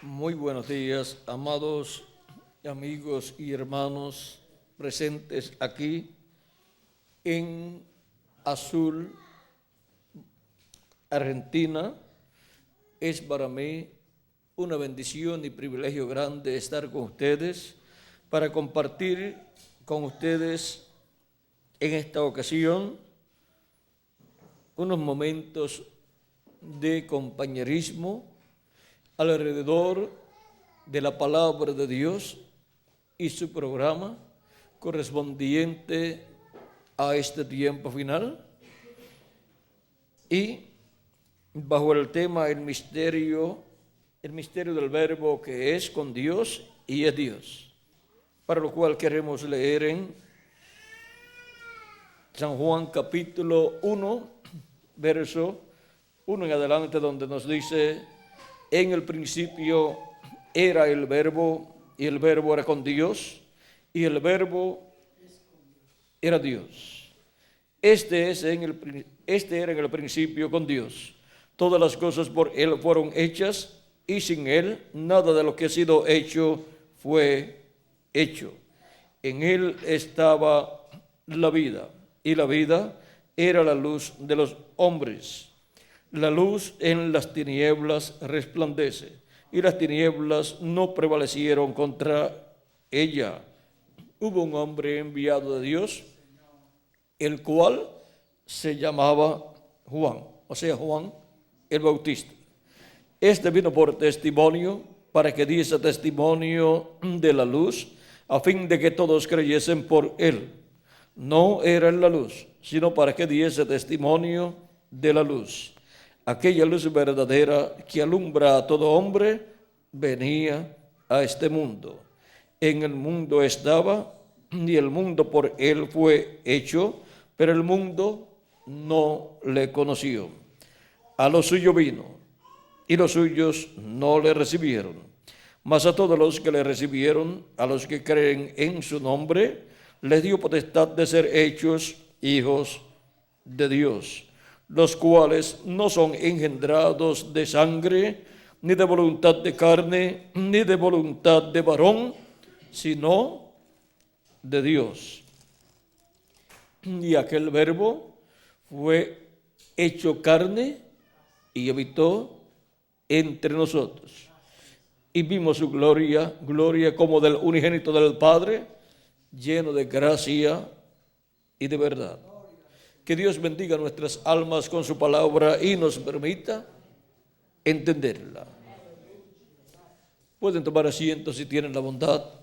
Muy buenos días, amados amigos y hermanos presentes aquí en Azul, Argentina. Es para mí una bendición y privilegio grande estar con ustedes para compartir con ustedes en esta ocasión unos momentos de compañerismo alrededor de la palabra de Dios y su programa correspondiente a este tiempo final, y bajo el tema el misterio del Verbo, que es con Dios y es Dios, para lo cual queremos leer en San Juan capítulo 1, verso 1 en adelante, donde nos dice: en el principio era el Verbo, y el Verbo era con Dios, y el Verbo era Dios. Este era en el principio con Dios. Todas las cosas por Él fueron hechas, y sin Él nada de lo que ha sido hecho fue hecho. En Él estaba la vida, y la vida era la luz de los hombres. La luz en las tinieblas resplandece, y las tinieblas no prevalecieron contra ella. Hubo un hombre enviado de Dios, el cual se llamaba Juan, o sea, Juan el Bautista. Este vino por testimonio, para que diese testimonio de la luz, a fin de que todos creyesen por él. No era en la luz, sino para que diese testimonio de la luz. Aquella luz verdadera que alumbra a todo hombre venía a este mundo. En el mundo estaba, y el mundo por él fue hecho, pero el mundo no le conoció. A lo suyo vino, y los suyos no le recibieron. Mas a todos los que le recibieron, a los que creen en su nombre, les dio potestad de ser hechos hijos de Dios, los cuales no son engendrados de sangre, ni de voluntad de carne, ni de voluntad de varón, sino de Dios. Y aquel Verbo fue hecho carne y habitó entre nosotros. Y vimos su gloria, gloria como del unigénito del Padre, lleno de gracia y de verdad. Que Dios bendiga nuestras almas con su palabra y nos permita entenderla. Pueden tomar asiento si tienen la bondad.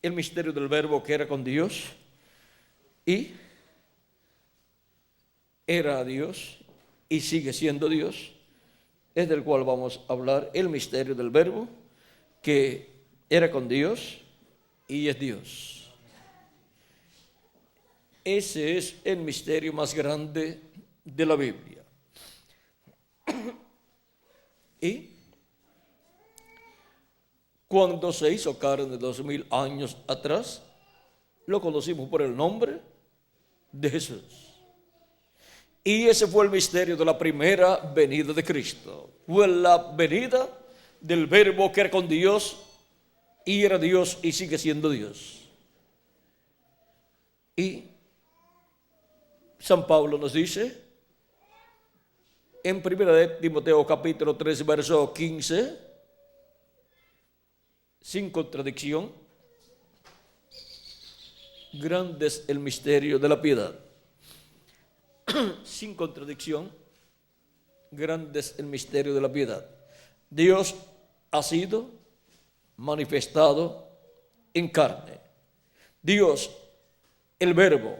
El misterio del Verbo, que era con Dios y era Dios y sigue siendo Dios, es del cual vamos a hablar. El misterio del Verbo, que era con Dios y es Dios. Ese es el misterio más grande de la Biblia. Y cuando se hizo carne 2000 años atrás, lo conocimos por el nombre de Jesús. Y ese fue el misterio de la primera venida de Cristo. Fue la venida del Verbo, que era con Dios y era Dios y sigue siendo Dios. Y San Pablo nos dice en 1 de Timoteo capítulo 3, verso 15, sin contradicción: grande es el misterio de la piedad. Sin contradicción, grande es el misterio de la piedad. Dios ha sido manifestado en carne. Dios, el Verbo,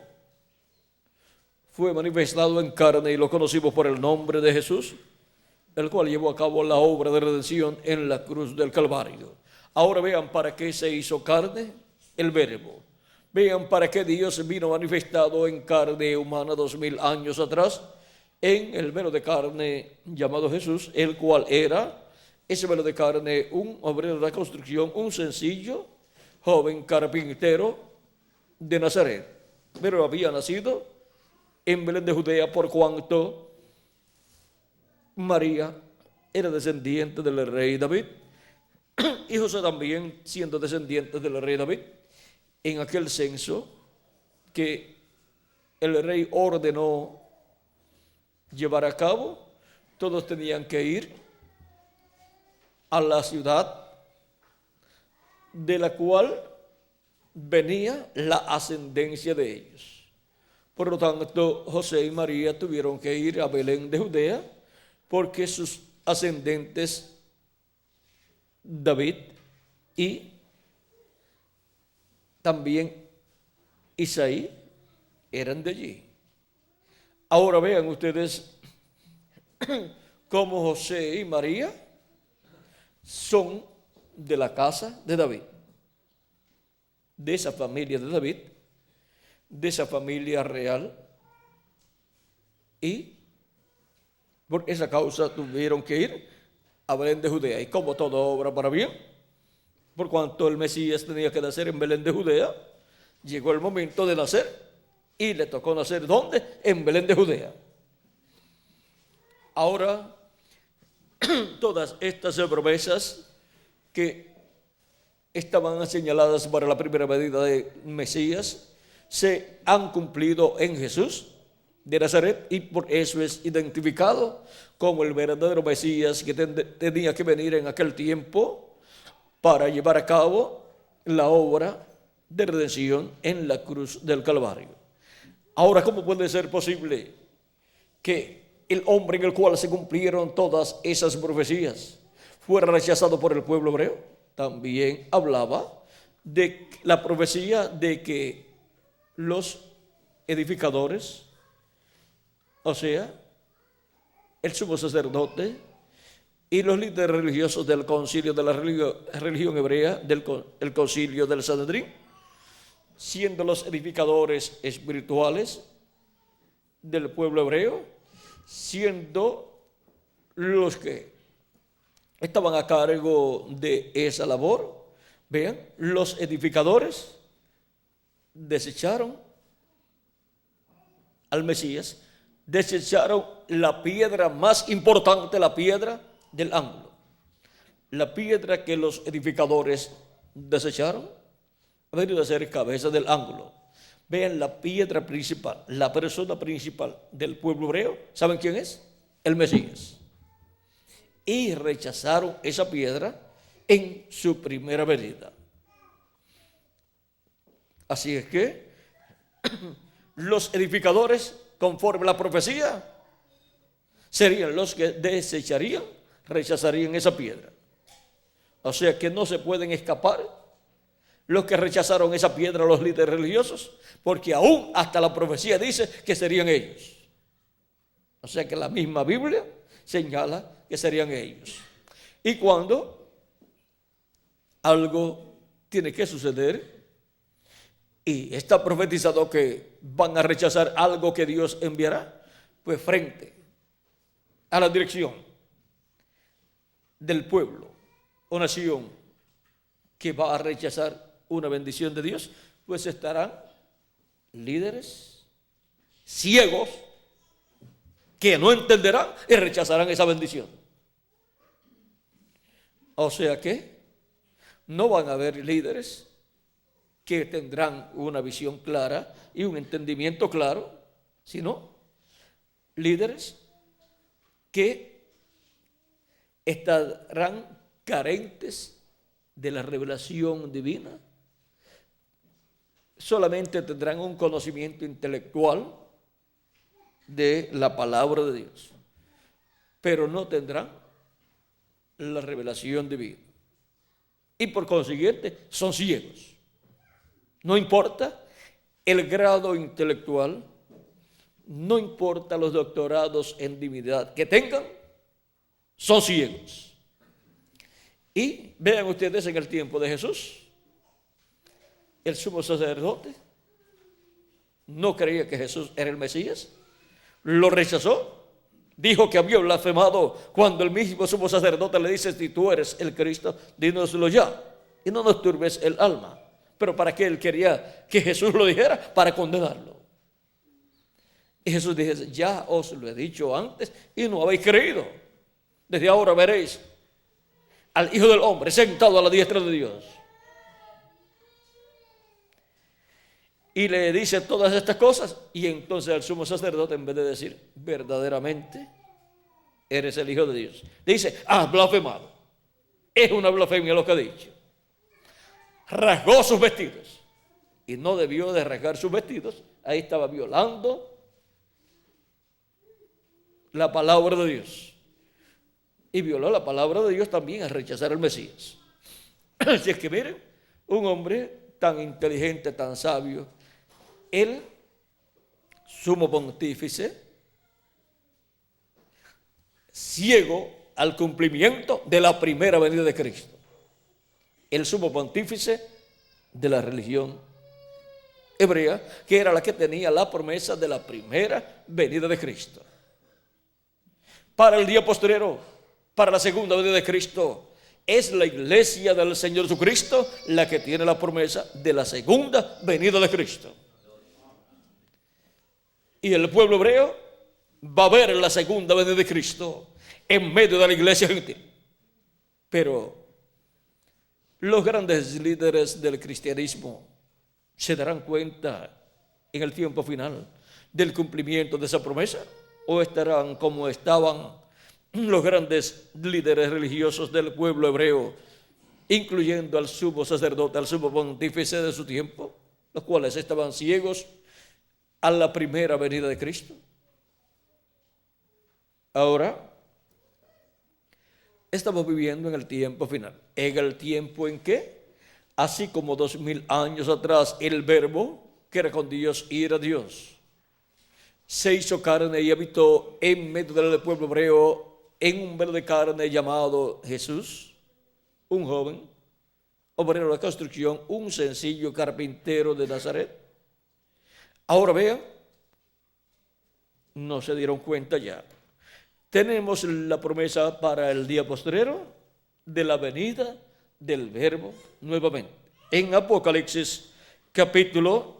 fue manifestado en carne y lo conocimos por el nombre de Jesús, el cual llevó a cabo la obra de redención en la cruz del Calvario. Ahora vean para qué se hizo carne el Verbo. Vean para qué Dios vino manifestado en carne humana 2000 años atrás. en el velo de carne llamado Jesús, el cual era, ese velo de carne, un obrero de la construcción, un sencillo, joven carpintero de Nazaret, pero había nacido en Belén de Judea, por cuanto María era descendiente del rey David, y José también siendo descendiente del rey David. En aquel censo que el rey ordenó llevar a cabo, todos tenían que ir a la ciudad de la cual venía la ascendencia de ellos. Por lo tanto, José y María tuvieron que ir a Belén de Judea, porque sus ascendentes, David y también Isaí, eran de allí. Ahora vean ustedes cómo José y María son de la casa de David, de esa familia de David, de esa familia real, y por esa causa tuvieron que ir a Belén de Judea. Y como todo obra para bien, por cuanto el Mesías tenía que nacer en Belén de Judea, llegó el momento de nacer y le tocó nacer ¿dónde? En Belén de Judea. Ahora, todas estas promesas que estaban señaladas para la primera venida de Mesías se han cumplido en Jesús de Nazaret, y por eso es identificado como el verdadero Mesías que tenía que venir en aquel tiempo para llevar a cabo la obra de redención en la cruz del Calvario. Ahora, ¿cómo puede ser posible que el hombre en el cual se cumplieron todas esas profecías fuera rechazado por el pueblo hebreo? También hablaba de la profecía de que los edificadores, o sea, el sumo sacerdote y los líderes religiosos del concilio de la religión hebrea, el concilio del Sanedrín, siendo los edificadores espirituales del pueblo hebreo, siendo los que estaban a cargo de esa labor, vean, los edificadores desecharon al Mesías, desecharon la piedra más importante, la piedra del ángulo. La piedra que los edificadores desecharon ha venido a ser cabeza del ángulo. Vean la piedra principal, la persona principal del pueblo hebreo. ¿Saben quién es? El Mesías. Y rechazaron esa piedra en su primera venida. Así es que los edificadores, conforme a la profecía, serían los que desecharían, rechazarían esa piedra. O sea que no se pueden escapar los que rechazaron esa piedra, los líderes religiosos, porque aún hasta la profecía dice que serían ellos. O sea que la misma Biblia señala que serían ellos. Y cuando algo tiene que suceder y está profetizado que van a rechazar algo que Dios enviará, pues frente a la dirección del pueblo o nación que va a rechazar una bendición de Dios, pues estarán líderes ciegos que no entenderán y rechazarán esa bendición. O sea que no van a haber líderes que tendrán una visión clara y un entendimiento claro, sino líderes que estarán carentes de la revelación divina, solamente tendrán un conocimiento intelectual de la palabra de Dios, pero no tendrán la revelación divina. Y por consiguiente son ciegos. No importa el grado intelectual, no importa los doctorados en divinidad que tengan, son ciegos. Y vean ustedes en el tiempo de Jesús, el sumo sacerdote no creía que Jesús era el Mesías, lo rechazó dijo que había blasfemado cuando el mismo sumo sacerdote le dice: si tú eres el Cristo, dínoslo ya y no nos turbes el alma. Pero ¿para qué él quería que Jesús lo dijera? Para condenarlo. Y Jesús dice: ya os lo he dicho antes y no habéis creído. Desde ahora veréis al Hijo del Hombre sentado a la diestra de Dios. Y le dice todas estas cosas, y entonces al sumo sacerdote, en vez de decir: verdaderamente eres el Hijo de Dios, dice: has blasfemado. Es una blasfemia lo que ha dicho. Rasgó sus vestidos, y no debió de rasgar sus vestidos. Ahí estaba violando la palabra de Dios, y violó la palabra de Dios también al rechazar al Mesías. Así es que miren, un hombre tan inteligente, tan sabio, el sumo pontífice, ciego al cumplimiento de la primera venida de Cristo, el sumo pontífice de la religión hebrea, que era la que tenía la promesa de la primera venida de Cristo. Para el día posterior, para la segunda venida de Cristo, es la iglesia del Señor Jesucristo la que tiene la promesa de la segunda venida de Cristo. Y el pueblo hebreo va a ver la segunda venida de Cristo en medio de la iglesia gentil. Pero los grandes líderes del cristianismo se darán cuenta en el tiempo final del cumplimiento de esa promesa, o estarán como estaban los grandes líderes religiosos del pueblo hebreo, incluyendo al sumo sacerdote, al sumo pontífice de su tiempo, los cuales estaban ciegos a la primera venida de Cristo. Ahora estamos viviendo en el tiempo final, en el tiempo en que, así como 2000 años atrás, el Verbo, que era con Dios y era Dios, se hizo carne y habitó en medio del pueblo hebreo en un velo de carne llamado Jesús, un joven obrero de construcción, un sencillo carpintero de Nazaret. Ahora vean, no se dieron cuenta ya. Tenemos la promesa para el día postrero de la venida del Verbo nuevamente. En Apocalipsis capítulo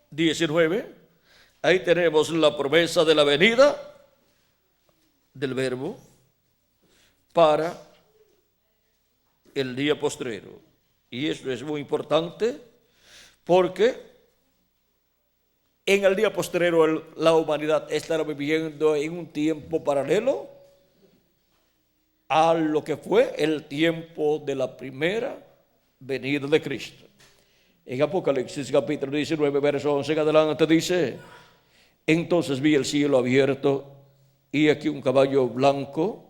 19, ahí tenemos la promesa de la venida del Verbo para el día postrero. Y eso es muy importante porque en el día postrero la humanidad estará viviendo en un tiempo paralelo a lo que fue el tiempo de la primera venida de Cristo. En Apocalipsis capítulo 19, verso 11 en adelante dice: entonces vi el cielo abierto y aquí un caballo blanco,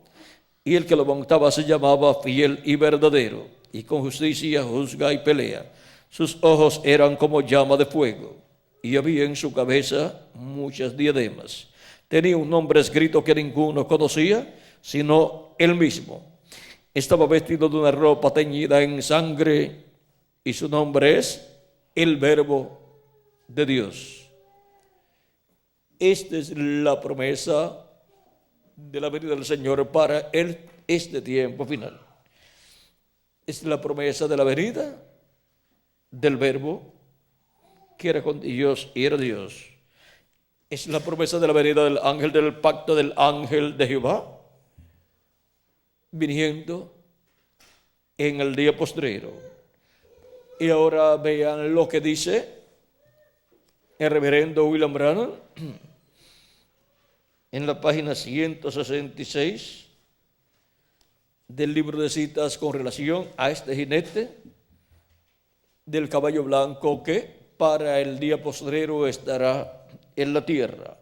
y el que lo montaba se llamaba Fiel y Verdadero, y con justicia juzga y pelea. Sus ojos eran como llama de fuego, y había en su cabeza muchas diademas. Tenía un nombre escrito que ninguno conocía, sino él mismo. Estaba vestido de una ropa teñida en sangre, y su nombre es el Verbo de Dios. Esta es la promesa de la venida del Señor para este tiempo final. Es la promesa de la venida del Verbo, que era con Dios y era Dios. Es la promesa de la venida del ángel del pacto, del ángel de Jehová, viniendo en el día postrero. Y ahora vean lo que dice el reverendo William Branham en la página 166 del libro de citas con relación a este jinete del caballo blanco que para el día postrero estará en la tierra.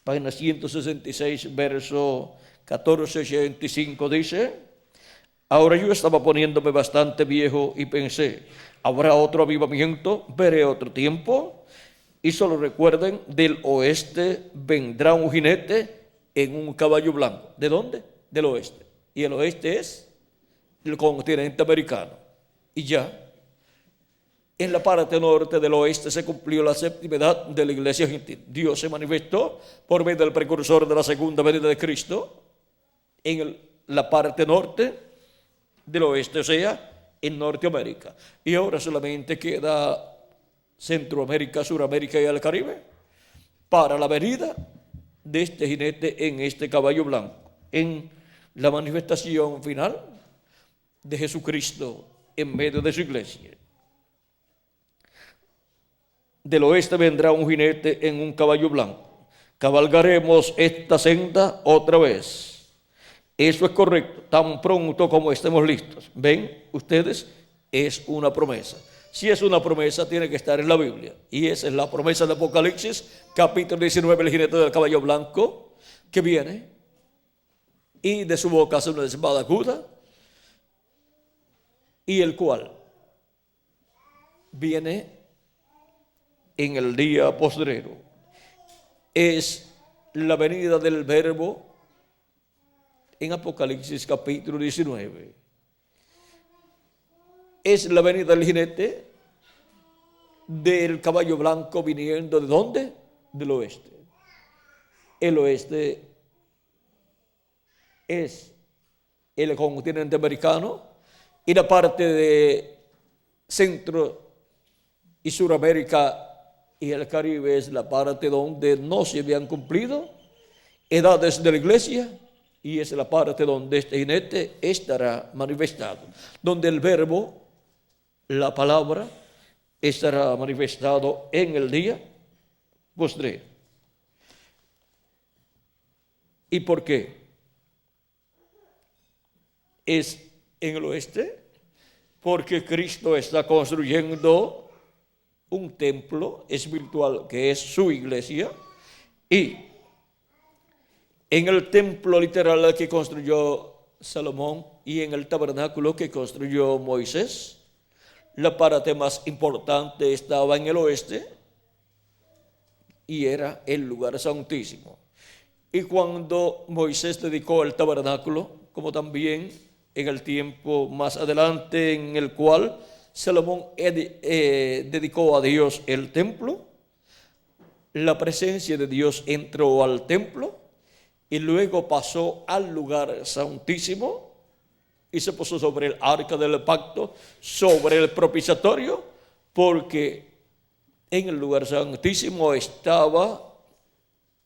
Página 166, verso 1485 dice: ahora yo estaba poniéndome bastante viejo y pensé, ¿habrá otro avivamiento? ¿Veré otro tiempo? Y solo recuerden, del oeste vendrá un jinete en un caballo blanco. ¿De dónde? Del oeste. Y el oeste es el continente americano. Y ya, en la parte norte del oeste se cumplió la séptima edad de la iglesia gentil. Dios se manifestó por medio del precursor de la segunda venida de Cristo en la parte norte del oeste, o sea, en Norteamérica. Y ahora solamente queda Centroamérica, Suramérica y el Caribe para la venida de este jinete en este caballo blanco, en la manifestación final de Jesucristo en medio de su iglesia. Del oeste vendrá un jinete en un caballo blanco. Cabalgaremos esta senda otra vez. Eso es correcto, tan pronto como estemos listos. ¿Ven ustedes? Es una promesa. Si es una promesa, tiene que estar en la Biblia. Y esa es la promesa de Apocalipsis, capítulo 19, el jinete del caballo blanco, que viene, y de su boca hace una espada aguda, y el cual viene en el día postrero. Es la venida del Verbo en Apocalipsis capítulo 19. Es la venida del jinete del caballo blanco viniendo ¿de dónde? Del oeste. El oeste es el continente americano y la parte de Centro y Suramérica y el Caribe es la parte donde no se habían cumplido edades de la iglesia, y es la parte donde este jinete estará manifestado, donde el Verbo, la palabra, estará manifestado en el día postrero. ¿Y por qué? Es en el oeste, porque Cristo está construyendo un templo espiritual que es su iglesia, y en el templo literal que construyó Salomón y en el tabernáculo que construyó Moisés, la parte más importante estaba en el oeste y era el lugar santísimo. Y cuando Moisés dedicó el tabernáculo, como también en el tiempo más adelante en el cual Salomón dedicó a Dios el templo, la presencia de Dios entró al templo y luego pasó al lugar santísimo y se puso sobre el arca del pacto, sobre el propiciatorio, porque en el lugar santísimo estaba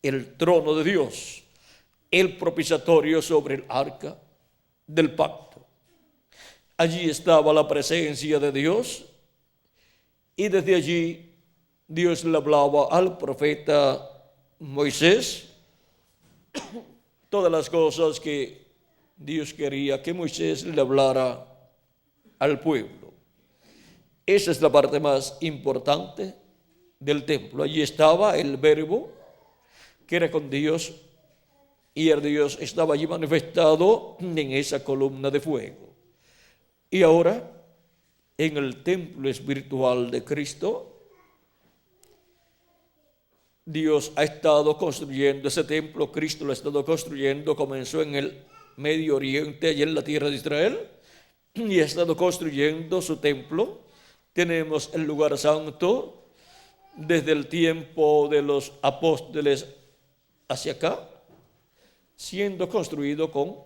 el trono de Dios, el propiciatorio sobre el arca del pacto. Allí estaba la presencia de Dios y desde allí Dios le hablaba al profeta Moisés todas las cosas que Dios quería que Moisés le hablara al pueblo. Esa es la parte más importante del templo. Allí estaba el Verbo que era con Dios y el Dios estaba allí manifestado en esa columna de fuego. Y ahora, en el templo espiritual de Cristo, Dios ha estado construyendo ese templo. Cristo lo ha estado construyendo, comenzó en el Medio Oriente y en la tierra de Israel, y ha estado construyendo su templo. Tenemos el lugar santo desde el tiempo de los apóstoles hacia acá, siendo construido con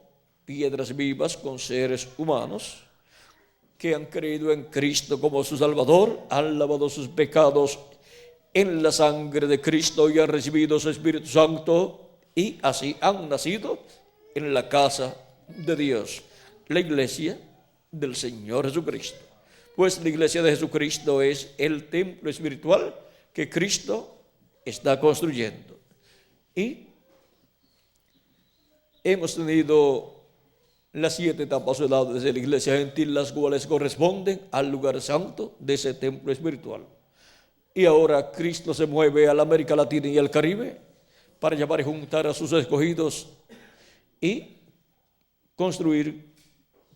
piedras vivas, con seres humanos que han creído en Cristo como su Salvador, han lavado sus pecados en la sangre de Cristo y han recibido su Espíritu Santo, y así han nacido en la casa de Dios, la iglesia del Señor Jesucristo. Pues la iglesia de Jesucristo es el templo espiritual que Cristo está construyendo. Y hemos tenido las 7 etapas o edades de la iglesia gentil, las cuales corresponden al lugar santo de ese templo espiritual. Y ahora Cristo se mueve a la América Latina y al Caribe para llamar y juntar a sus escogidos y construir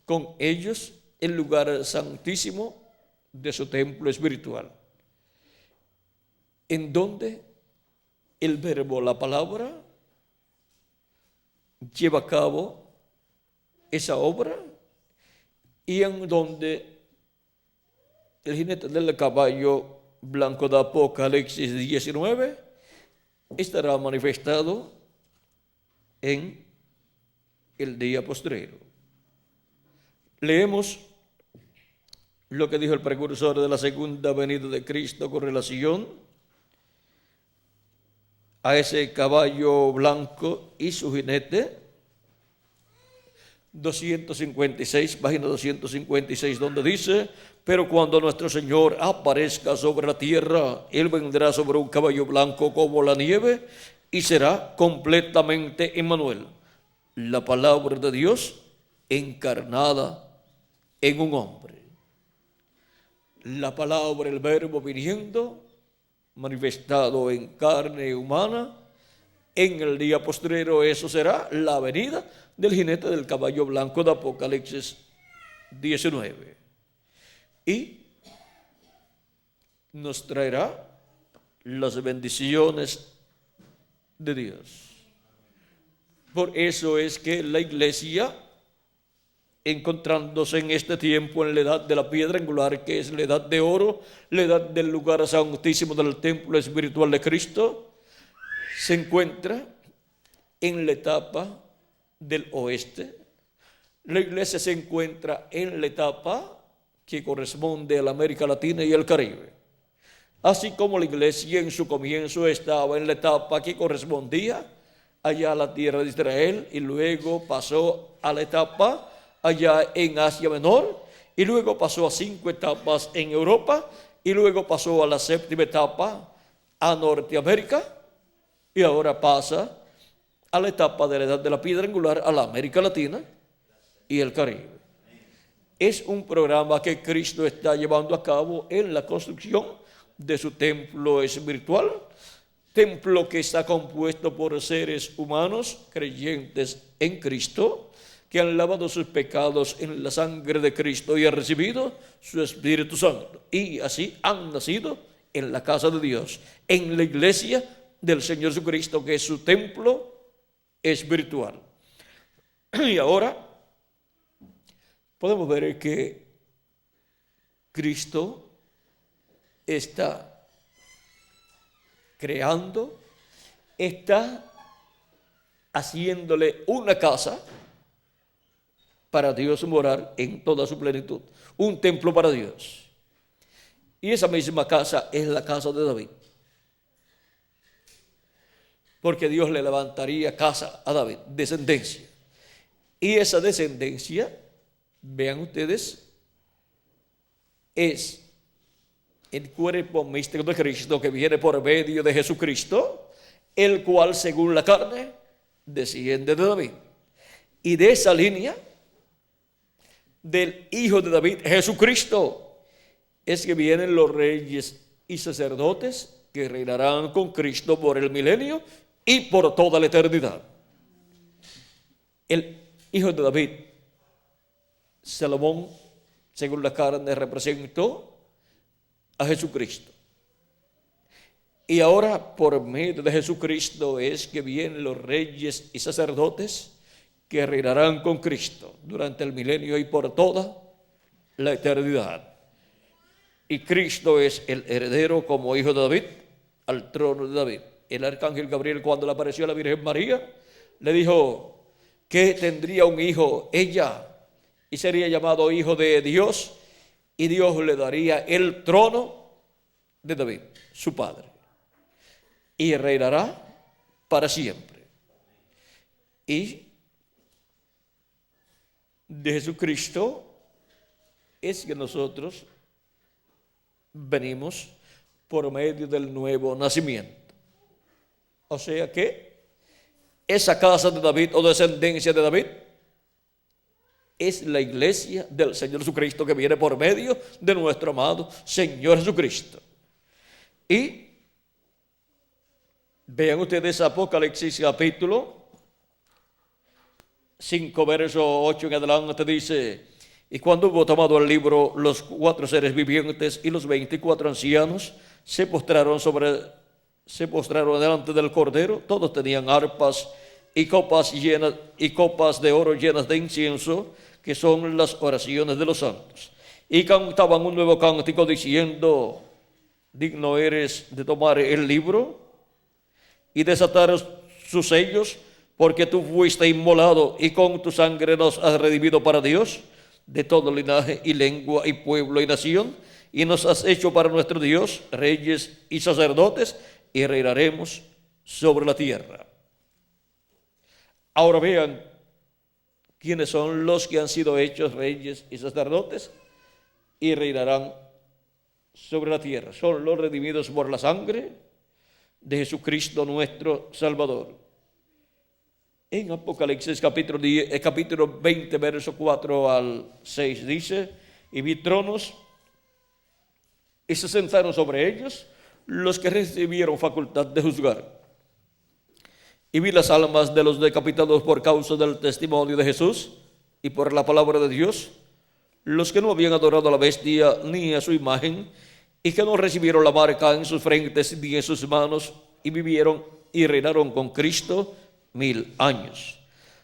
con ellos el lugar santísimo de su templo espiritual, en donde el Verbo, la palabra, lleva a cabo esa obra, y en donde el jinete del caballo blanco de Apocalipsis 19 estará manifestado en el día postrero. Leemos lo que dijo el precursor de la segunda venida de Cristo con relación a ese caballo blanco y su jinete. 256, página 256, donde dice: pero cuando nuestro Señor aparezca sobre la tierra, Él vendrá sobre un caballo blanco como la nieve y será completamente Emmanuel, la palabra de Dios encarnada en un hombre. La palabra, el verbo viniendo, manifestado en carne humana. En el día postrero eso será la venida del jinete del caballo blanco de Apocalipsis 19. Y nos traerá las bendiciones de Dios. Por eso es que la iglesia, encontrándose en este tiempo en la edad de la piedra angular, que es la edad de oro, la edad del lugar santísimo del templo espiritual de Cristo, se encuentra en la etapa del oeste. La iglesia se encuentra en la etapa que corresponde a la América Latina y el Caribe. Así como la iglesia en su comienzo estaba en la etapa que correspondía allá a la tierra de Israel, y luego pasó a la etapa allá en Asia Menor, y luego pasó a 5 etapas en Europa, y luego pasó a la 7ª etapa a Norteamérica, y ahora pasa a la etapa de la edad de la piedra angular a la América Latina y el Caribe. Es un programa que Cristo está llevando a cabo en la construcción de su templo espiritual, templo que está compuesto por seres humanos creyentes en Cristo, que han lavado sus pecados en la sangre de Cristo y han recibido su Espíritu Santo, y así han nacido en la casa de Dios, en la iglesia del Señor Jesucristo, que es su templo espiritual. Y ahora podemos ver que Cristo está creando, está haciéndole una casa para Dios morar en toda su plenitud, un templo para Dios. Y esa misma casa es la casa de David, porque Dios le levantaría casa a David, descendencia. Y esa descendencia, vean ustedes, es el cuerpo místico de Cristo que viene por medio de Jesucristo, el cual según la carne desciende de David. Y de esa línea del Hijo de David, Jesucristo, es que vienen los reyes y sacerdotes que reinarán con Cristo por el milenio y por toda la eternidad. El Hijo de David, Salomón, según la carne, representó a Jesucristo. Y ahora por medio de Jesucristo es que vienen los reyes y sacerdotes que reinarán con Cristo durante el milenio y por toda la eternidad. Y Cristo es el heredero como hijo de David al trono de David. El arcángel Gabriel, cuando le apareció a la Virgen María, le dijo que tendría un hijo ella y sería llamado hijo de Dios, y Dios le daría el trono de David, su padre, y reinará para siempre. Y de Jesucristo es que nosotros venimos por medio del nuevo nacimiento. O sea que esa casa de David o descendencia de David es la iglesia del Señor Jesucristo, que viene por medio de nuestro amado Señor Jesucristo. Y vean ustedes Apocalipsis capítulo 5, verso 8 en adelante, dice: y cuando hubo tomado el libro, los 4 seres vivientes y los 24 ancianos se postraron delante del Cordero. Todos tenían arpas y copas de oro llenas de incienso, que son las oraciones de los santos. y cantaban un nuevo cántico diciendo: digno eres de tomar el libro y desatar sus sellos, porque tú fuiste inmolado y con tu sangre nos has redimido para Dios de todo linaje y lengua y pueblo y nación, y nos has hecho para nuestro Dios reyes y sacerdotes, y reinaremos sobre la tierra. Ahora vean quiénes son los que han sido hechos reyes y sacerdotes y reinarán sobre la tierra. Son los redimidos por la sangre de Jesucristo nuestro Salvador. En Apocalipsis capítulo 20, verso 4 al 6 dice: y vi tronos y se sentaron sobre ellos los que recibieron facultad de juzgar. Y vi las almas de los decapitados por causa del testimonio de Jesús y por la palabra de Dios, los que no habían adorado a la bestia ni a su imagen, y que no recibieron la marca en sus frentes ni en sus manos, y vivieron y reinaron con Cristo 1000 años.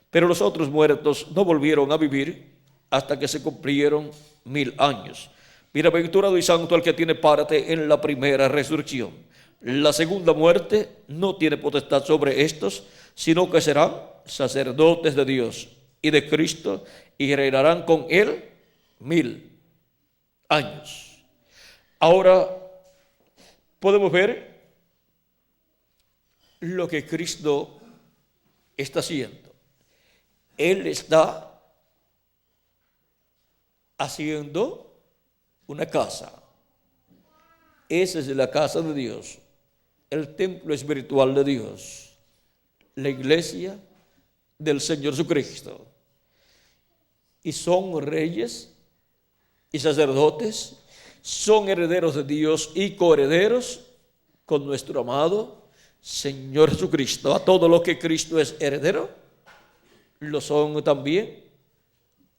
Pero los otros muertos no volvieron a vivir hasta que se cumplieron 1000 años. Bienaventurado y santo el que tiene parte en la primera resurrección. La segunda muerte no tiene potestad sobre estos, sino que serán sacerdotes de Dios y de Cristo, y reinarán con él 1000 años. Ahora podemos ver lo que Cristo está haciendo. Él está haciendo una casa. Esa es la casa de Dios, el templo espiritual de Dios, la iglesia del Señor Jesucristo. Y son reyes y sacerdotes, son herederos de Dios y coherederos con nuestro amado Señor Jesucristo. A todo lo que Cristo es heredero, lo son también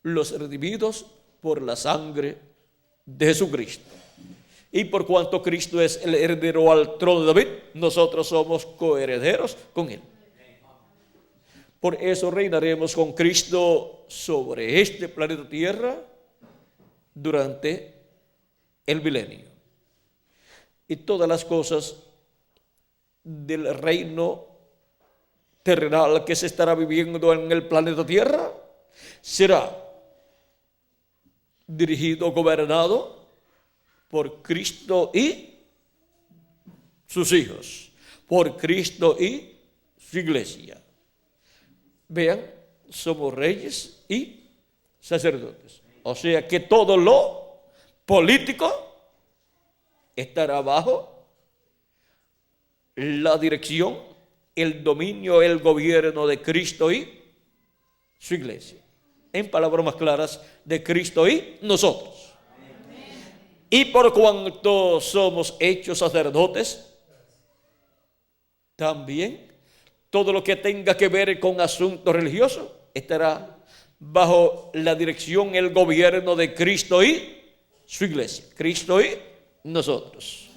los redimidos por la sangre de Jesucristo. Y por cuanto Cristo es el heredero al trono de David, nosotros somos coherederos con él. Por eso reinaremos con Cristo sobre este planeta Tierra durante el milenio. Y todas las cosas del reino terrenal que se estará viviendo en el planeta Tierra será dirigido, gobernado por Cristo y sus hijos, por Cristo y su iglesia. Vean, somos reyes y sacerdotes. O sea que todo lo político estará bajo la dirección, el dominio, el gobierno de Cristo y su iglesia. En palabras más claras, de Cristo y nosotros. Y por cuanto somos hechos sacerdotes, también todo lo que tenga que ver con asuntos religiosos estará bajo la dirección, el gobierno de Cristo y su iglesia. Cristo y nosotros.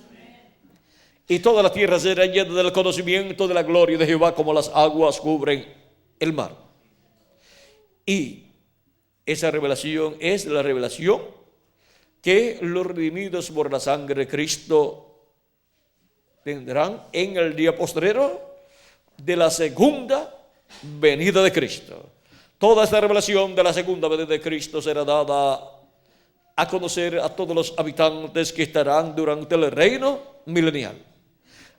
Y toda la tierra será llena del conocimiento de la gloria de Jehová, como las aguas cubren el mar. Y esa revelación es la revelación que los redimidos por la sangre de Cristo tendrán en el día postrero de la segunda venida de Cristo. Toda esta revelación de la segunda venida de Cristo será dada a conocer a todos los habitantes que estarán durante el reino milenial.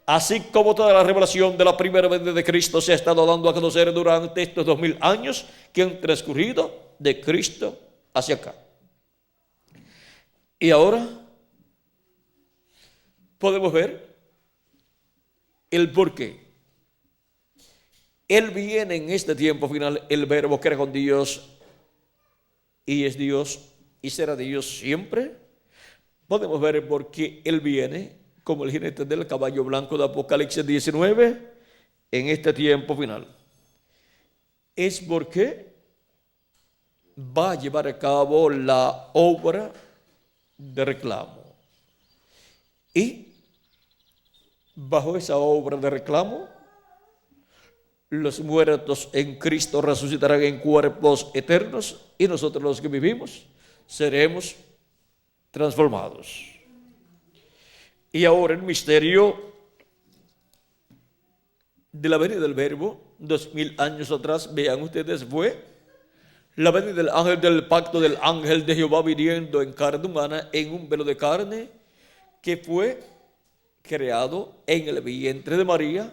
Así como toda la revelación de la primera venida de Cristo se ha estado dando a conocer durante estos 2000 años que han transcurrido de Cristo hacia acá. Y ahora podemos ver el porqué. Él viene en este tiempo final, el Verbo que era con Dios y es Dios y será Dios siempre. Podemos ver por qué Él viene como el jinete del caballo blanco de Apocalipsis 19 en este tiempo final. Es porque va a llevar a cabo la obra de reclamo. Y bajo esa obra de reclamo, los muertos en Cristo resucitarán en cuerpos eternos y nosotros los que vivimos seremos transformados. Y ahora el misterio de la venida del Verbo, 2000 años atrás, vean ustedes, fue la venida del ángel del pacto, del ángel de Jehová viniendo en carne humana, en un velo de carne, que fue creado en el vientre de María,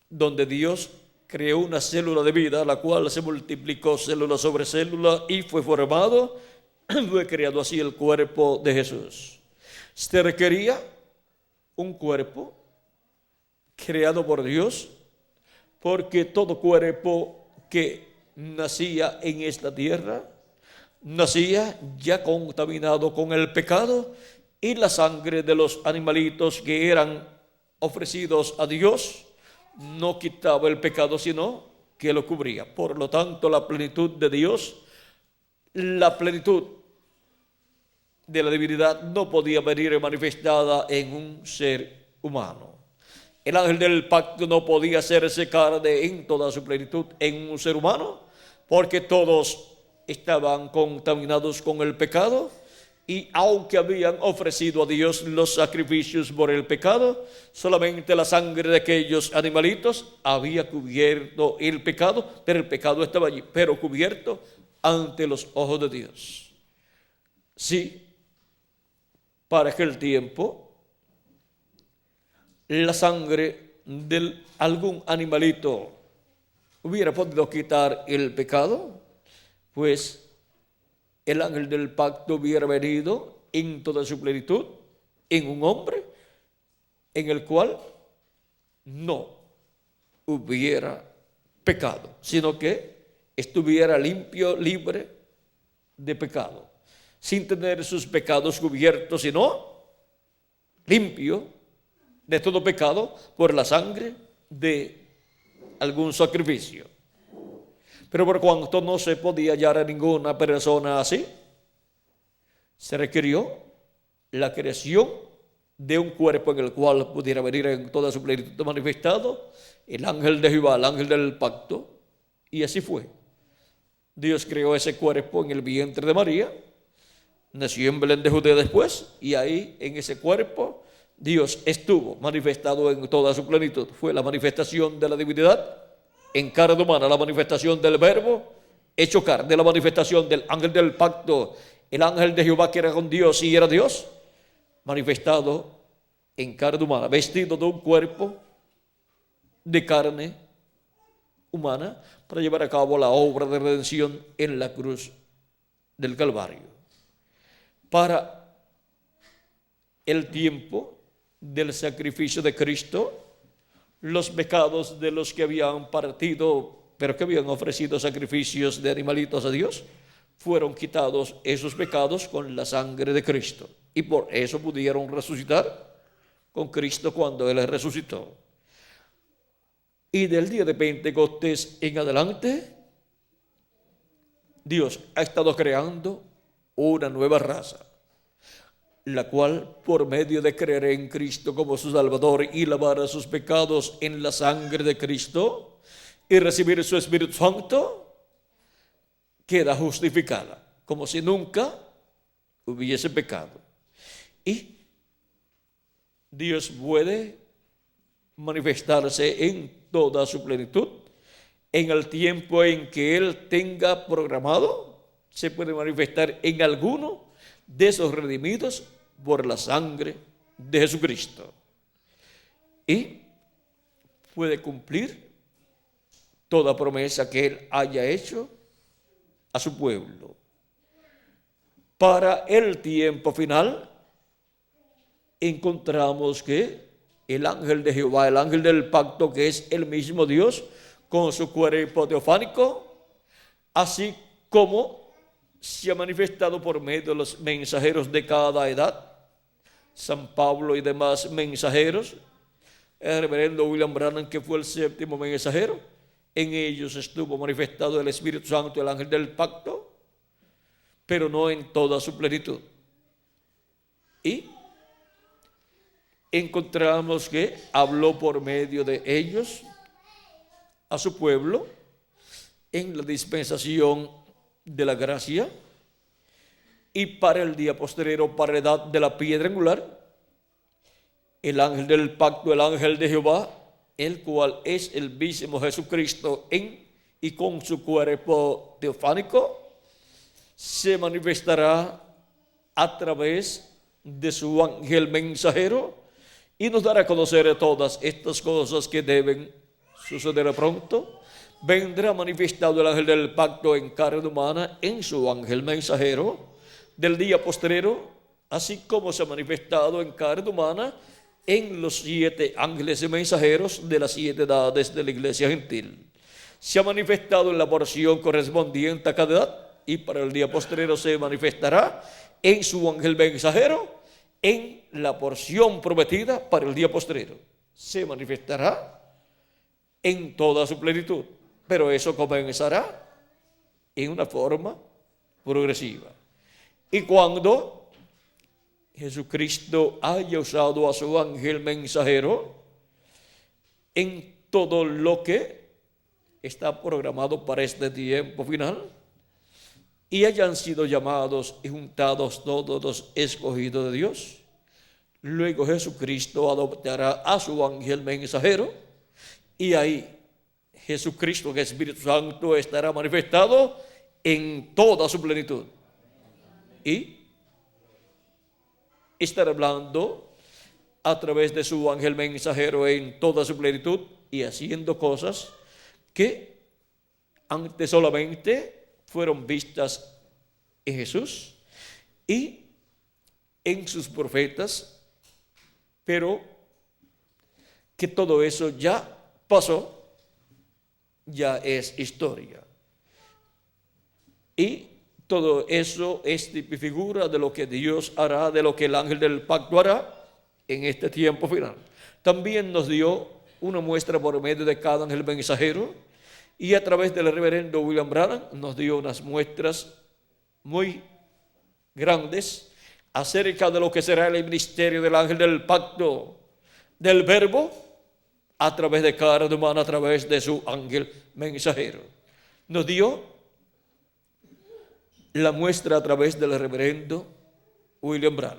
donde Dios creó una célula de vida, la cual se multiplicó célula sobre célula y fue formado, fue creado así el cuerpo de Jesús. Se requería un cuerpo creado por Dios, porque todo cuerpo que nacía en esta tierra, nacía ya contaminado con el pecado, y la sangre de los animalitos que eran ofrecidos a Dios no quitaba el pecado, sino que lo cubría. Por lo tanto, la plenitud de Dios, la plenitud de la divinidad no podía venir manifestada en un ser humano. El ángel del pacto no podía hacerse carne en toda su plenitud en un ser humano, porque todos estaban contaminados con el pecado, y aunque habían ofrecido a Dios los sacrificios por el pecado, solamente la sangre de aquellos animalitos había cubierto el pecado, pero el pecado estaba allí, pero cubierto ante los ojos de Dios. Sí, para aquel tiempo, la sangre de algún animalito hubiera podido quitar el pecado, pues el ángel del pacto hubiera venido en toda su plenitud en un hombre en el cual no hubiera pecado, sino que estuviera limpio, libre de pecado, sin tener sus pecados cubiertos, sino limpio de todo pecado por la sangre de algún sacrificio. Pero por cuanto no se podía hallar a ninguna persona así, se requirió la creación de un cuerpo en el cual pudiera venir en toda su plenitud manifestado el ángel de Jehová, el ángel del pacto, y así fue. Dios creó ese cuerpo en el vientre de María, nació en Belén de Judea después, y ahí en ese cuerpo Dios estuvo manifestado en toda su plenitud. Fue la manifestación de la divinidad en carne humana, la manifestación del Verbo hecho carne, la manifestación del ángel del pacto, el ángel de Jehová que era con Dios y era Dios, manifestado en carne humana, vestido de un cuerpo de carne humana para llevar a cabo la obra de redención en la cruz del Calvario. Para el tiempo del sacrificio de Cristo, los pecados de los que habían partido, pero que habían ofrecido sacrificios de animalitos a Dios, fueron quitados esos pecados con la sangre de Cristo. Y por eso pudieron resucitar con Cristo cuando Él resucitó. Y del día de Pentecostés en adelante, Dios ha estado creando una nueva raza, la cual por medio de creer en Cristo como su Salvador y lavar sus pecados en la sangre de Cristo y recibir su Espíritu Santo, queda justificada, como si nunca hubiese pecado. Y Dios puede manifestarse en toda su plenitud en el tiempo en que Él tenga programado. Se puede manifestar en alguno de esos redimidos por la sangre de Jesucristo, y puede cumplir toda promesa que Él haya hecho a su pueblo. Para el tiempo final encontramos que el ángel de Jehová, el ángel del pacto, que es el mismo Dios con su cuerpo teofánico, así como se ha manifestado por medio de los mensajeros de cada edad, San Pablo y demás mensajeros, el reverendo William Branham, que fue el séptimo mensajero, en ellos estuvo manifestado el Espíritu Santo, el ángel del pacto, pero no en toda su plenitud. Y encontramos que habló por medio de ellos a su pueblo en la dispensación de la gracia, y para el día postrero, para la edad de la piedra angular, el ángel del pacto, el ángel de Jehová, el cual es el mismo Jesucristo en y con su cuerpo teofánico, se manifestará a través de su ángel mensajero y nos dará a conocer todas estas cosas que deben suceder pronto. Vendrá manifestado el ángel del pacto en carne humana en su ángel mensajero del día postrero, así como se ha manifestado en carne humana en los 7 ángeles mensajeros de las 7 edades de la iglesia gentil. Se ha manifestado en la porción correspondiente a cada edad y para el día postrero se manifestará en su ángel mensajero en la porción prometida para el día postrero. Se manifestará en toda su plenitud, pero eso comenzará en una forma progresiva. Y cuando Jesucristo haya usado a su ángel mensajero en todo lo que está programado para este tiempo final y hayan sido llamados y juntados todos los escogidos de Dios, luego Jesucristo adoptará a su ángel mensajero y ahí Jesucristo, el Espíritu Santo, estará manifestado en toda su plenitud y estará hablando a través de su ángel mensajero en toda su plenitud y haciendo cosas que antes solamente fueron vistas en Jesús y en sus profetas, pero que todo eso ya pasó, ya es historia. Y todo eso es figura de lo que Dios hará, de lo que el ángel del pacto hará en este tiempo final. También nos dio una muestra por medio de cada ángel mensajero y a través del reverendo William Branham nos dio unas muestras muy grandes acerca de lo que será el ministerio del ángel del pacto del verbo a través de carne humana, a través de su ángel mensajero. Nos dio la muestra a través del reverendo William Branham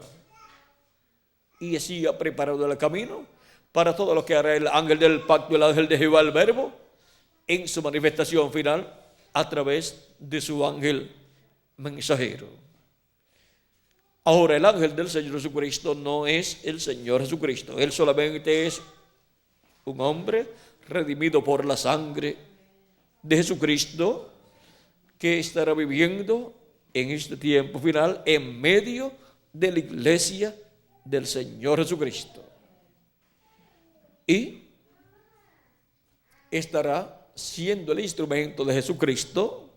y así ha preparado el camino para todo lo que hará el ángel del pacto, el ángel de Jehová, el verbo, en su manifestación final a través de su ángel mensajero. Ahora, el ángel del Señor Jesucristo no es el Señor Jesucristo. Él solamente es un hombre redimido por la sangre de Jesucristo que estará viviendo en este tiempo final en medio de la iglesia del Señor Jesucristo. Y estará siendo el instrumento de Jesucristo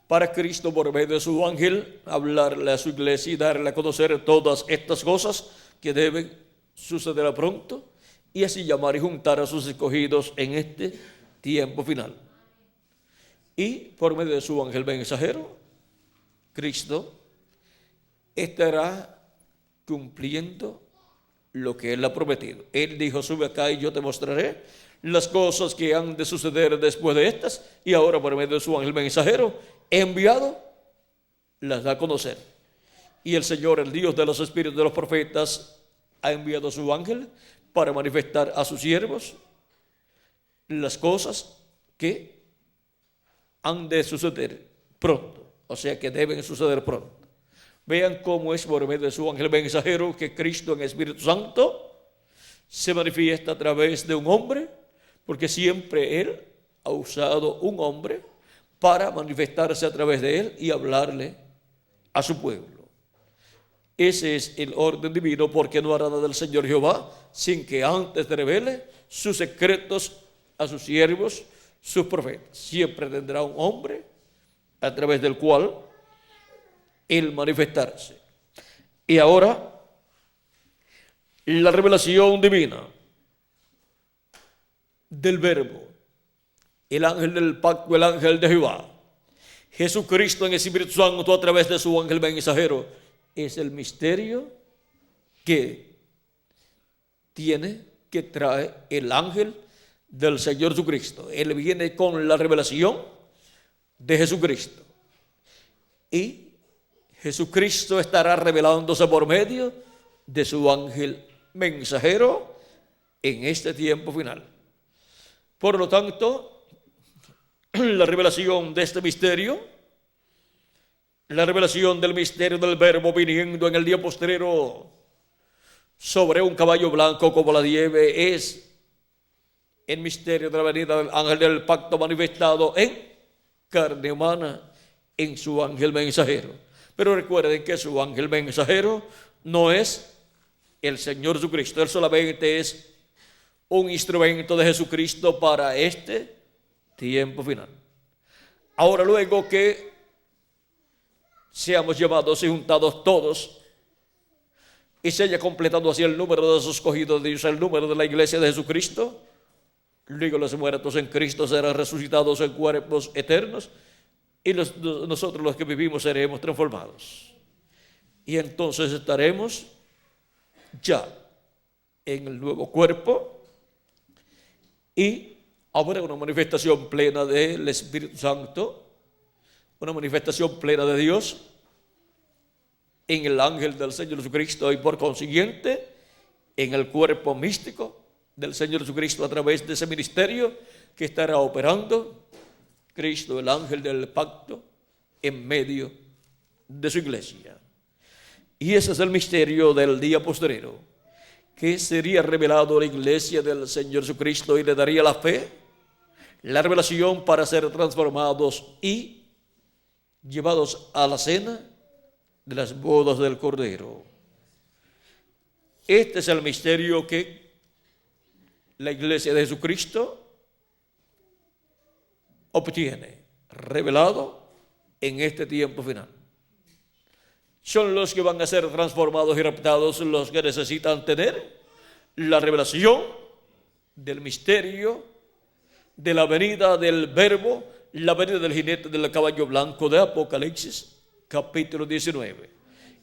para Cristo por medio de su ángel hablarle a su iglesia y darle a conocer todas estas cosas que deben suceder pronto y así llamar y juntar a sus escogidos en este tiempo final. Y por medio de su ángel mensajero, Cristo estará cumpliendo lo que Él ha prometido. Él dijo: sube acá y yo te mostraré las cosas que han de suceder después de estas, y ahora por medio de su ángel mensajero enviado las da a conocer. Y el Señor, el Dios de los espíritus de los profetas, ha enviado a su ángel para manifestar a sus siervos las cosas que han de suceder pronto, o sea que deben suceder pronto. Vean cómo es por medio de su ángel mensajero que Cristo en Espíritu Santo se manifiesta a través de un hombre, porque siempre Él ha usado un hombre para manifestarse a través de Él y hablarle a su pueblo. Ese es el orden divino, porque no hará nada del Señor Jehová sin que antes revele sus secretos a sus siervos, sus profetas. Siempre tendrá un hombre a través del cual Él manifestarse. Y ahora, la revelación divina del verbo, el ángel del pacto, el ángel de Jehová, Jesucristo en el Espíritu Santo a través de su ángel mensajero, es el misterio que trae el ángel del Señor Jesucristo. Él viene con la revelación de Jesucristo. Y Jesucristo estará revelándose por medio de su ángel mensajero en este tiempo final. Por lo tanto, la revelación de este misterio, la revelación del misterio del Verbo viniendo en el día postrero sobre un caballo blanco como la nieve, es el misterio de la venida del ángel del pacto manifestado en carne humana, en su ángel mensajero. Pero recuerden que su ángel mensajero no es el Señor Jesucristo. Él solamente es un instrumento de Jesucristo para este tiempo final. Ahora, luego que seamos llamados y juntados todos y se haya completado así el número de los escogidos de Dios, el número de la iglesia de Jesucristo, luego los muertos en Cristo serán resucitados en cuerpos eternos y nosotros los que vivimos seremos transformados. Y entonces estaremos ya en el nuevo cuerpo y habrá una manifestación plena del Espíritu Santo, una manifestación plena de Dios en el ángel del Señor Jesucristo y por consiguiente en el cuerpo místico del Señor Jesucristo a través de ese ministerio que estará operando Cristo, el ángel del pacto, en medio de su iglesia. Y ese es el misterio del día postrero, que sería revelado a la iglesia del Señor Jesucristo y le daría la fe, la revelación para ser transformados y llevados a la cena de las bodas del Cordero. Este es el misterio que la iglesia de Jesucristo obtiene, revelado en este tiempo final. Son los que van a ser transformados y raptados los que necesitan tener la revelación del misterio de la venida del Verbo, la venida del jinete del caballo blanco de Apocalipsis, capítulo 19.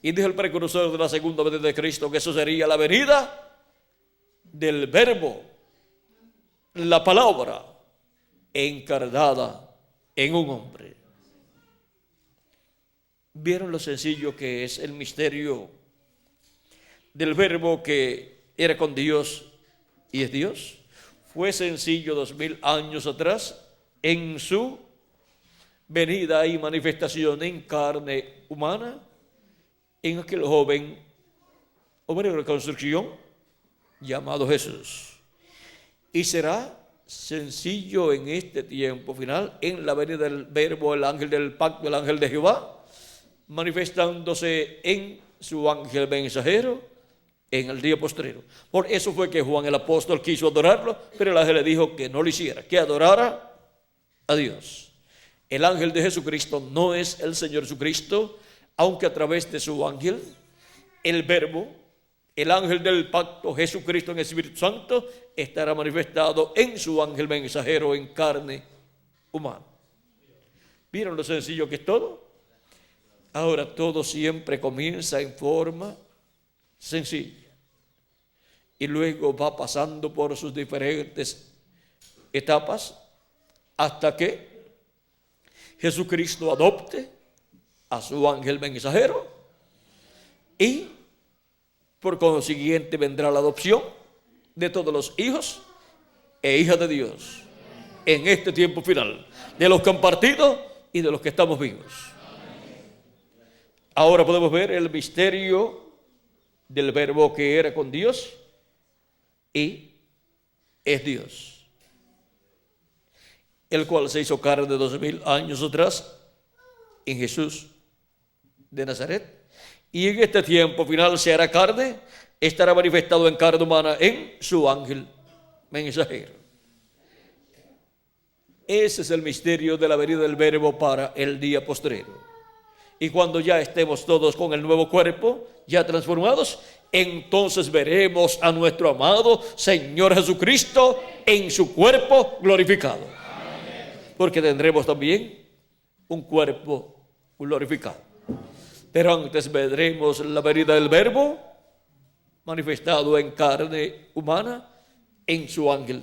Y dijo el precursor de la segunda venida de Cristo que eso sería la venida del Verbo, la palabra encarnada en un hombre. ¿Vieron lo sencillo que es el misterio del Verbo que era con Dios y es Dios? Fue sencillo 2000 años atrás en su venida y manifestación en carne humana en aquel joven hombre de reconstrucción llamado Jesús. Y será sencillo en este tiempo final, en la venida del Verbo, el ángel del pacto, el ángel de Jehová, manifestándose en su ángel mensajero en el día postrero. Por eso fue que Juan el apóstol quiso adorarlo, pero el ángel le dijo que no lo hiciera, que adorara a Dios. El ángel de Jesucristo no es el Señor Jesucristo, aunque a través de su ángel, el Verbo, el ángel del pacto, Jesucristo en el Espíritu Santo, estará manifestado en su ángel mensajero en carne humana. ¿Vieron lo sencillo que es todo? Ahora todo siempre comienza en forma sencilla y luego va pasando por sus diferentes etapas hasta que Jesucristo adopte a su ángel mensajero y por consiguiente vendrá la adopción de todos los hijos e hijas de Dios en este tiempo final, de los que han partido y de los que estamos vivos. Ahora podemos ver el misterio del Verbo que era con Dios y es Dios, el cual se hizo carne 2000 años atrás en Jesús de Nazaret. Y en este tiempo final se hará carne, estará manifestado en carne humana en su ángel mensajero. Ese es el misterio de la venida del Verbo para el día postrero. Y cuando ya estemos todos con el nuevo cuerpo, ya transformados, entonces veremos a nuestro amado Señor Jesucristo en su cuerpo glorificado. Porque tendremos también un cuerpo glorificado. Pero antes veremos la venida del Verbo manifestado en carne humana en su ángel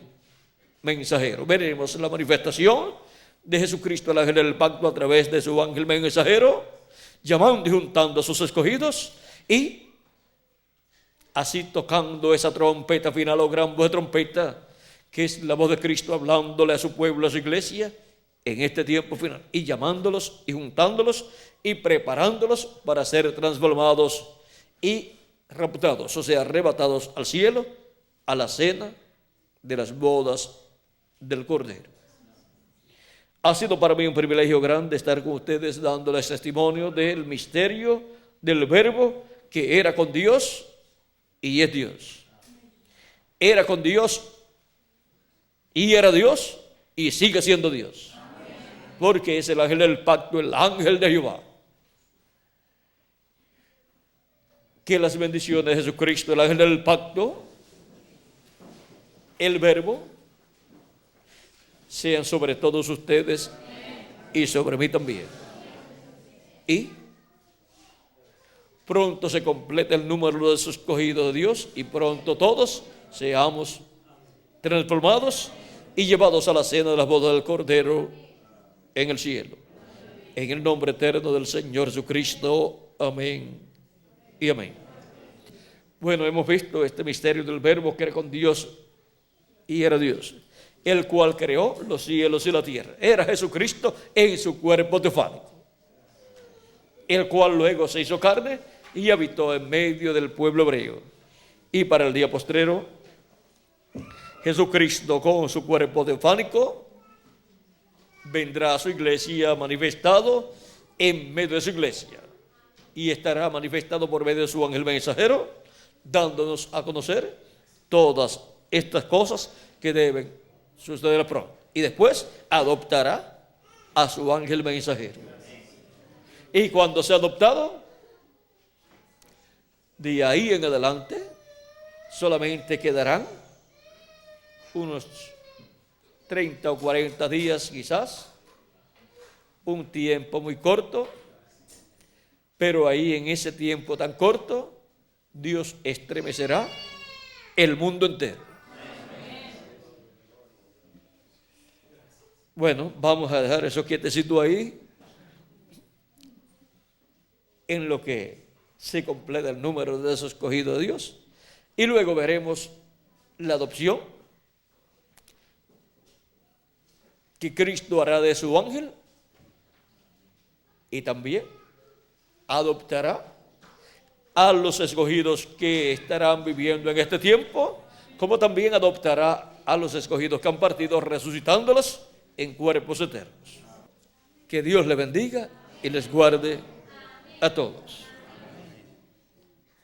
mensajero. Veremos la manifestación de Jesucristo, el ángel del pacto, a través de su ángel mensajero. llamando y juntando a sus escogidos y así tocando esa trompeta final o gran voz de trompeta, que es la voz de Cristo hablándole a su pueblo, a su iglesia, en este tiempo final, y llamándolos y juntándolos y preparándolos para ser transformados y raptados, o sea, arrebatados al cielo, a la cena de las bodas del Cordero. Ha sido para mí un privilegio grande estar con ustedes dándoles testimonio del misterio del Verbo que era con Dios y es Dios. Era con Dios y era Dios y sigue siendo Dios. Porque es el ángel del pacto, el ángel de Jehová. Que las bendiciones de Jesucristo, el ángel del pacto, el Verbo, sean sobre todos ustedes y sobre mí también. Y pronto se completa el número de sus escogidos de Dios y pronto todos seamos transformados y llevados a la cena de las bodas del Cordero en el cielo. En el nombre eterno del Señor Jesucristo. Amén y amén. Bueno, hemos visto este misterio del Verbo que era con Dios y era Dios, el cual creó los cielos y la tierra. Era Jesucristo en su cuerpo teofánico, el cual luego se hizo carne y habitó en medio del pueblo hebreo. Y para el día postrero, Jesucristo con su cuerpo teofánico vendrá a su iglesia manifestado en medio de su iglesia y estará manifestado por medio de su ángel mensajero, dándonos a conocer todas estas cosas que deben suceder pronto. Y después adoptará a su ángel mensajero. Y cuando sea adoptado, de ahí en adelante, solamente quedarán unos 30 o 40 días quizás, un tiempo muy corto, pero ahí en ese tiempo tan corto, Dios estremecerá el mundo entero. Bueno, vamos a dejar eso quietecito ahí, en lo que se completa el número de esos escogidos de Dios, y luego veremos la adopción que Cristo hará de su ángel y también adoptará a los escogidos que estarán viviendo en este tiempo, como también adoptará a los escogidos que han partido, resucitándolos en cuerpos eternos. Que Dios les bendiga y les guarde a todos.